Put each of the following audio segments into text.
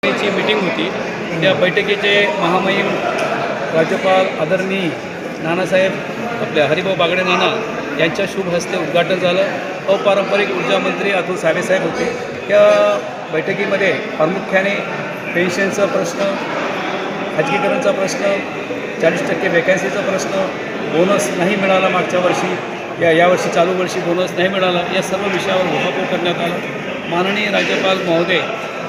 ची मीटिंग होती। त्या बैठकीचे महामहिम राज्यपाल आदरणीय नानासाहेब आपले हरिभाऊ बागडे नाना यांच्या शुभ हस्ते उद्घाटन झालं। अपारंपरिक ऊर्जा मंत्री अतुल साहेब होते। त्या बैठकीमध्ये प्रामुख्याने पेन्शनचा प्रश्न, खाजगीकरणचा प्रश्न, 40% वॅकन्सीचा प्रश्न, बोनस नाही मिळाला मागच्या वर्षी, यावर्षी चालू वर्षी बोनस नाही मिळाला, या सर्व विषयावर उहापोह करण्यात आला। माननीय राज्यपाल महोदय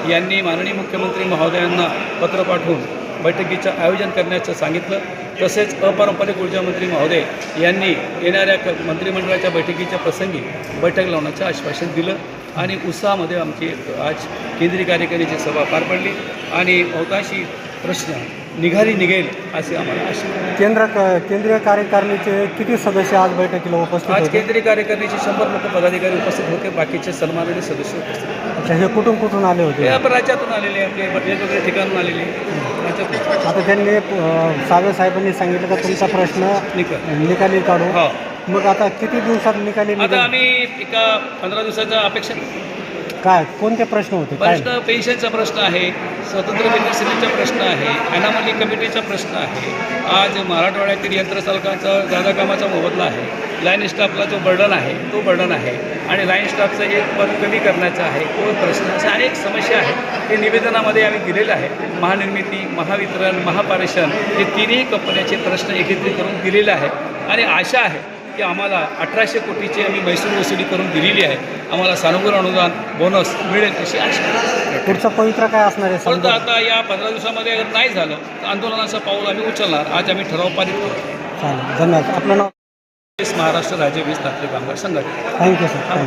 यांनी माननीय मुख्यमंत्री महोदयांना पत्र पाठवून बैठकीचं आयोजन करण्याचं सांगितलं। तसेच अपारंपरिक ऊर्जा मंत्री महोदय यांनी येणाऱ्या मंत्रिमंडळाच्या बैठकीच्या प्रसंगी बैठक लावण्याचं आश्वासन दिलं आणि उत्साहामध्ये आमची आज केंद्रीय कार्यकारिणीची सभा पार पडली आणि बहुतांशी प्रश्न निघेल असे आम्हाला आशा। केंद्रीय कार्यकारिणीचे किती सदस्य आज बैठकीला उपस्थित होते? आज केंद्रीय कार्यकारिणीचे 100 लोक पदाधिकारी उपस्थित होते, बाकीचे सन्माननीय सदस्य उपस्थित होते। अच्छा, हे कुठून आले होते? हे आपण राज्यातून आलेले, आपले वेगवेगळ्या ठिकाणाहून आलेले राज्यातून। आता त्यांनी साहेबांनी सांगितलं का तुमचा प्रश्न निकाली काढू। हो, मग आता किती दिवसात निकाली? आता आम्ही एका 15 दिवसाचा अपेक्षा। काय कोणते प्रश्न होते? प्रश्न पेन्शनचा प्रश्न आहे, स्वतंत्र विद्यार्थ्यांचा प्रश्न आहे, अनामली कमिटीचा प्रश्न आहे, आज मराठवाड्यातील यंत्रचालकांचा जादा कामाचा मोबदला आहे, लाईन स्टाफला जो बर्डन आहे तो बर्डन आहे आणि लाईन स्टाफचं एक पद कमी करण्याचा आहे तो प्रश्न, अशा अनेक समस्या आहेत। हे निवेदनामध्ये आम्ही दिलेलं आहे। महानिर्मिती, महावितरण, महापारेषण हे तिन्ही कंपन्याचे प्रश्न एकत्रित करून दिलेले आहे आणि आशा आहे की आम्हाला 1800 कोटीची आम्ही महसूल वसुली करून दिलेली आहे। आम्हाला सानुकूल अनुदान बोनस मिळेल अशी आशा आहे। पुढचं पवित्र काय असणार आहे? परंतु आता या 15 दिवसामध्ये अगर नाही झालं तर आंदोलनाचं पाऊल आम्ही उचलणार। आज आम्ही ठराव पारित करू। चालेल, धन्यवाद। आपलं नाव? महाराष्ट्र राज्य वीज तांत्रिक कामगार संघटना। Thank you sir.